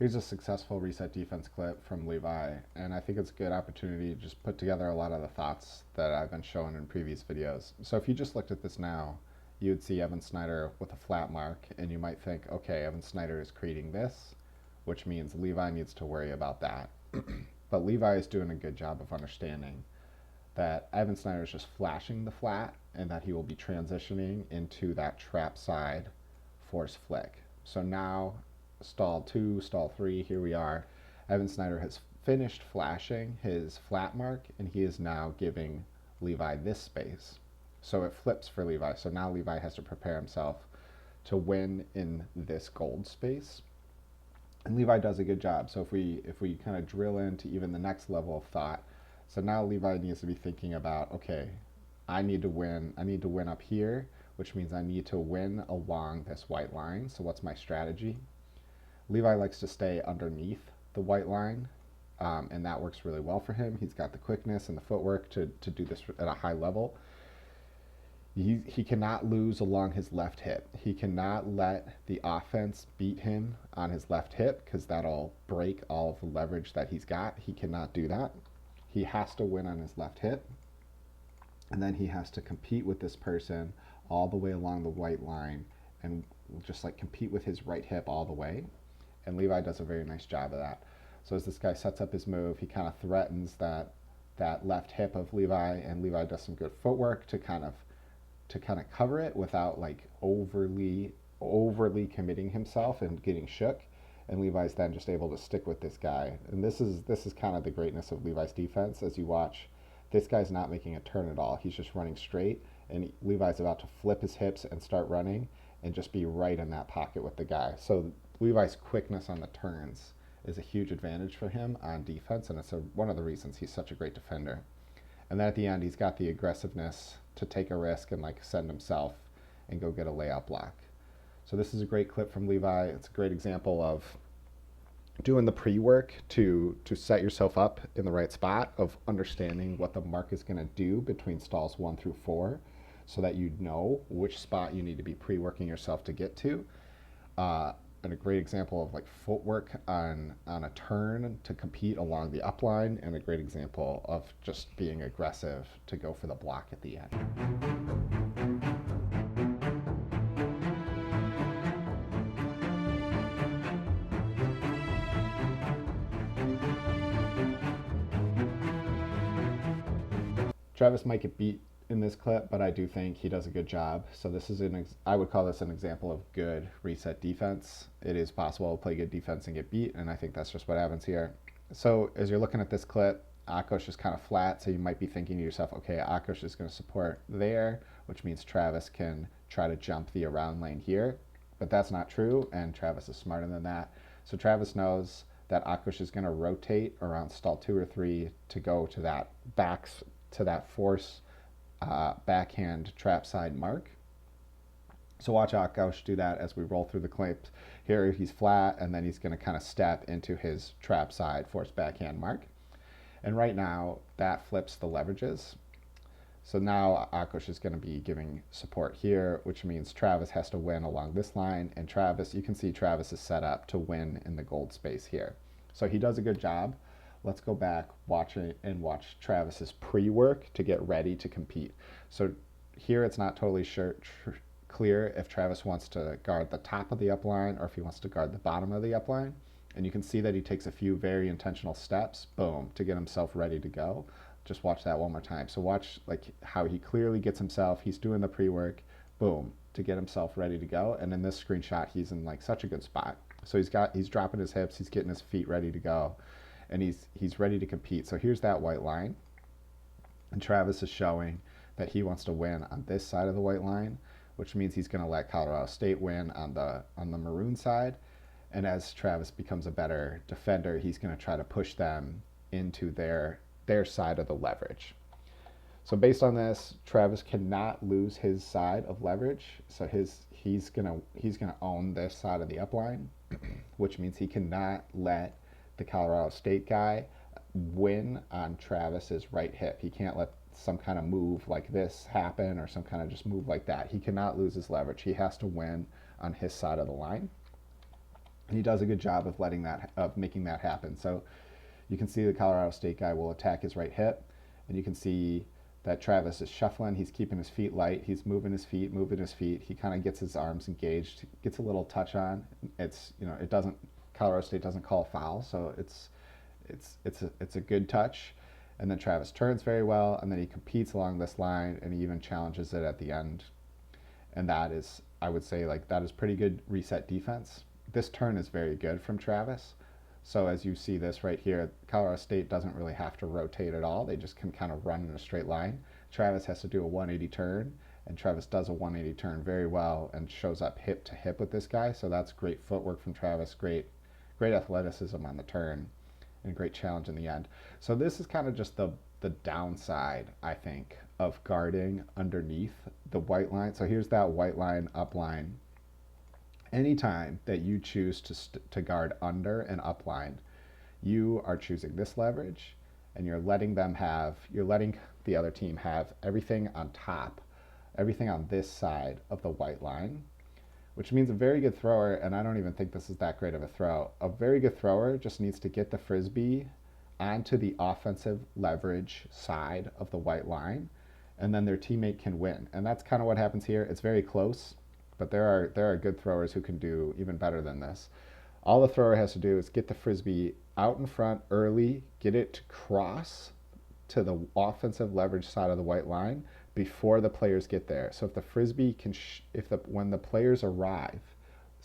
Here's a successful reset defense clip from Levi, and I think it's a good opportunity to just put together a lot of the thoughts that I've been showing in previous videos. So if you just looked at this now, you would see Evan Snyder with a flat mark, and you might think, okay, Evan Snyder is creating this, which means Levi needs to worry about that. But Levi is doing a good job of understanding that Evan Snyder is just flashing the flat, and that he will be transitioning into that trap side force flick. So now, stall 2, stall 3, here we are. Evan Snyder has finished flashing his flat mark, and he is now giving Levi this space. So it flips for Levi. So now Levi has to prepare himself to win in this gold space. And Levi does a good job. So if we kind of drill into even the next level of thought, so now Levi needs to be thinking about, okay, I need to win up here, which means I need to win along this white line. So what's my strategy? Levi likes to stay underneath the white line, and that works really well for him. He's got the quickness and the footwork to do this at a high level. He cannot lose along his left hip. He cannot let the offense beat him on his left hip, because that'll break all of the leverage that he's got. He cannot do that. He has to win on his left hip, and then he has to compete with this person all the way along the white line, and just like compete with his right hip all the way. And Levi does a very nice job of that. So as this guy sets up his move, he kind of threatens that left hip of Levi, and Levi does some good footwork to kind of cover it without like overly committing himself and getting shook. And Levi's then just able to stick with this guy. And this is kind of the greatness of Levi's defense. As you watch, this guy's not making a turn at all. He's just running straight, and Levi's about to flip his hips and start running and just be right in that pocket with the guy. So Levi's quickness on the turns is a huge advantage for him on defense, and it's one of the reasons he's such a great defender. And then at the end, he's got the aggressiveness to take a risk and like send himself and go get a layout block. So this is a great clip from Levi. It's a great example of doing the pre-work to set yourself up in the right spot, of understanding what the mark is going to do between stalls 1 through 4, so that you know which spot you need to be pre-working yourself to get to. And a great example of like footwork on a turn to compete along the upline, and a great example of just being aggressive to go for the block at the end. Travis might get beat in this clip, but I do think he does a good job. So this is I would call this an example of good reset defense. It is possible to play good defense and get beat, and I think that's just what happens here. So as you're looking at this clip, Akos is kind of flat, so you might be thinking to yourself, okay, Akos is going to support there, which means Travis can try to jump the around lane here. But that's not true, and Travis is smarter than that. So Travis knows that Akos is going to rotate around stall 2 or 3 to go to that force backhand trap side mark. So watch Akos do that as we roll through the clips. Here he's flat, and then he's going to kind of step into his trap side force backhand mark. And right now that flips the leverages. So now Akos is going to be giving support here, which means Travis has to win along this line. And Travis, you can see Travis is set up to win in the gold space here. So he does a good job. Let's go back, watch Travis's pre-work to get ready to compete. So here it's not totally clear if Travis wants to guard the top of the upline or if he wants to guard the bottom of the upline. And you can see that he takes a few very intentional steps, boom, to get himself ready to go. Just watch that one more time. So watch like how he clearly gets himself, he's doing the pre-work, boom, to get himself ready to go. And in this screenshot, he's in like such a good spot. So he's dropping his hips, he's getting his feet ready to go, and he's ready to compete. So here's that white line, and Travis is showing that he wants to win on this side of the white line, which means he's going to let Colorado State win on the maroon side. And as Travis becomes a better defender, he's going to try to push them into their side of the leverage. So based on this, Travis cannot lose his side of leverage. So he's gonna own this side of the upline, which means he cannot let the Colorado State guy win on Travis's right hip. He can't let some kind of move like this happen, or some kind of just move like that. He cannot lose his leverage. He has to win on his side of the line. And he does a good job of making that happen. So you can see the Colorado State guy will attack his right hip, and you can see that Travis is shuffling. He's keeping his feet light. He's moving his feet, moving his feet. He kind of gets his arms engaged, gets a little touch on. It's, you know, it doesn't, Colorado State doesn't call a foul, so it's a good touch. And then Travis turns very well, and then he competes along this line, and he even challenges it at the end. And that is, I would say, like, that is pretty good reset defense. This turn is very good from Travis. So as you see this right here, Colorado State doesn't really have to rotate at all. They just can kind of run in a straight line. Travis has to do a 180 turn, and Travis does a 180 turn very well and shows up hip to hip with this guy. So that's great footwork from Travis, great athleticism on the turn, and great challenge in the end. So this is kind of just the downside, I think, of guarding underneath the white line. So here's that white line, up line. Anytime that you choose to guard under an up line, you are choosing this leverage, and you're letting the other team have everything on top, everything on this side of the white line, which means a very good thrower, and I don't even think this is that great of a throw, a very good thrower just needs to get the Frisbee onto the offensive leverage side of the white line, and then their teammate can win. And that's kind of what happens here. It's very close, but there are good throwers who can do even better than this. All the thrower has to do is get the Frisbee out in front early, get it to cross to the offensive leverage side of the white line before the players get there. So if the Frisbee can, when the players arrive,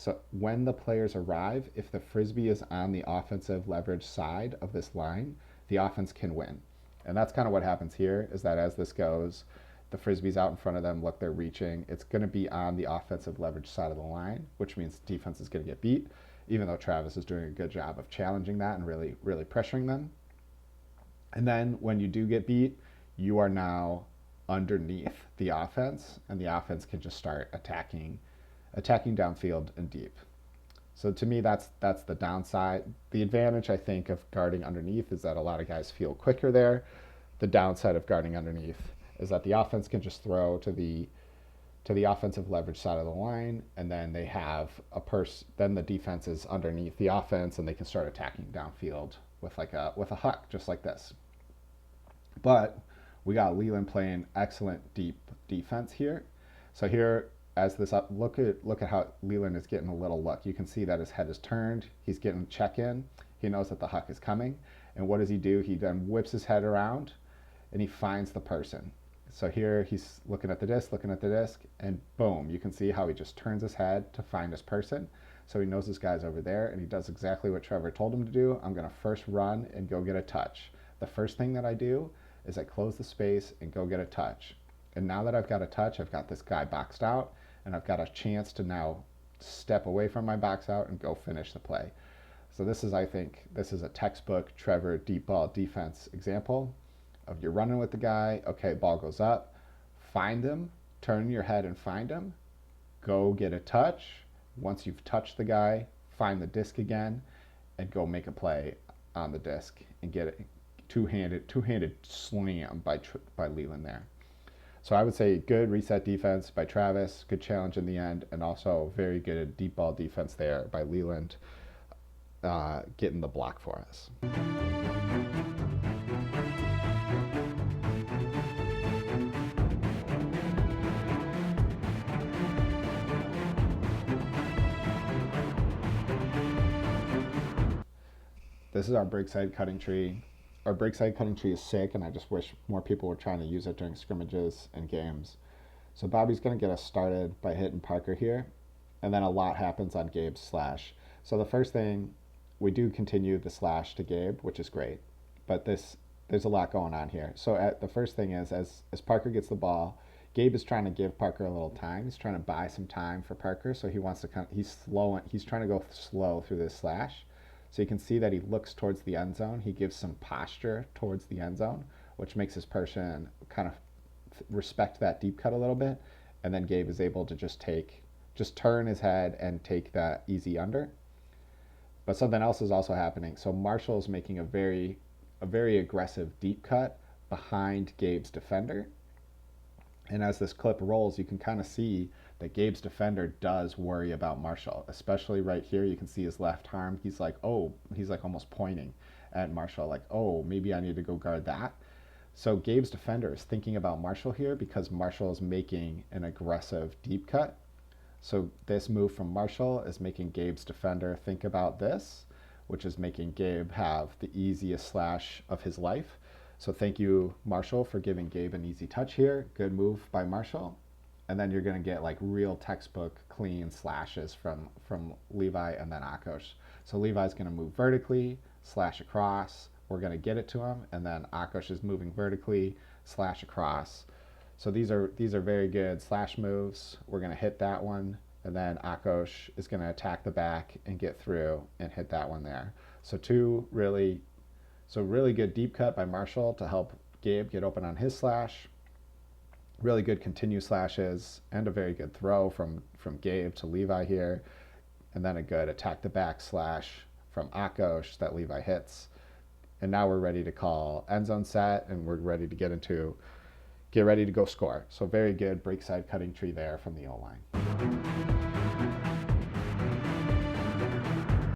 if the Frisbee is on the offensive leverage side of this line, the offense can win. And that's kind of what happens here, is that as this goes, the Frisbee's out in front of them, look, they're reaching. It's going to be on the offensive leverage side of the line, which means defense is going to get beat, even though Travis is doing a good job of challenging that and really, really pressuring them. And then when you do get beat, you are now underneath the offense, and the offense can just start attacking downfield and deep. So to me, that's the downside. The advantage, I think, of guarding underneath is that a lot of guys feel quicker there. The downside of guarding underneath is that the offense can just throw to the offensive leverage side of the line, and then they have then the defense is underneath the offense, and they can start attacking downfield with a huck, just like this. But we got Leland playing excellent deep defense here. So here, as this up, look at how Leland is getting a little look. You can see that his head is turned. He's getting check in. He knows that the huck is coming. And what does he do? He then whips his head around, and he finds the person. So here he's looking at the disc, and boom, you can see how he just turns his head to find his person. So he knows this guy's over there, and he does exactly what Trevor told him to do. I'm going to first run and go get a touch. The first thing that I do is I close the space and go get a touch. And now that I've got a touch, I've got this guy boxed out, and I've got a chance to now step away from my box out and go finish the play. So I think this is a textbook Trevor deep ball defense example of you're running with the guy, okay, ball goes up, find him, turn your head and find him, go get a touch. Once you've touched the guy, find the disc again, and go make a play on the disc and get it two-handed slam by Leland there. So I would say good reset defense by Travis, good challenge in the end, and also very good deep ball defense there by Leland, getting the block for us. This is our break side cutting tree. Our break side cutting tree is sick, and I just wish more people were trying to use it during scrimmages and games. So Bobby's going to get us started by hitting Parker here, and then a lot happens on Gabe's slash. So the first thing, we do continue the slash to Gabe, which is great, but there's a lot going on here. So the first thing is, as Parker gets the ball, Gabe is trying to give Parker a little time. He's trying to buy some time for Parker, so he's trying to go slow through this slash. So you can see that he looks towards the end zone. He gives some posture towards the end zone, which makes his person kind of respect that deep cut a little bit. And then Gabe is able to just turn his head and take that easy under. But something else is also happening. So Marshall's making a very aggressive deep cut behind Gabe's defender. And as this clip rolls, you can kind of see that Gabe's defender does worry about Marshall, especially right here. You can see his left arm. He's like, oh, he's like almost pointing at Marshall, like, oh, maybe I need to go guard that. So Gabe's defender is thinking about Marshall here because Marshall is making an aggressive deep cut. So this move from Marshall is making Gabe's defender think about this, which is making Gabe have the easiest slash of his life. So thank you, Marshall, for giving Gabe an easy touch here. Good move by Marshall. And then you're going to get like real textbook clean slashes from Levi and then Akos. So Levi's going to move vertically, slash across. We're going to get it to him. And then Akos is moving vertically, slash across. So these are very good slash moves. We're going to hit that one. And then Akos is going to attack the back and get through and hit that one there. So really good deep cut by Marshall to help Gabe get open on his slash. Really good continue slashes and a very good throw from Gabe to Levi here. And then a good attack the back slash from Akos that Levi hits. And now we're ready to call end zone set and we're ready to get ready to go score. So very good break side cutting tree there from the O-line.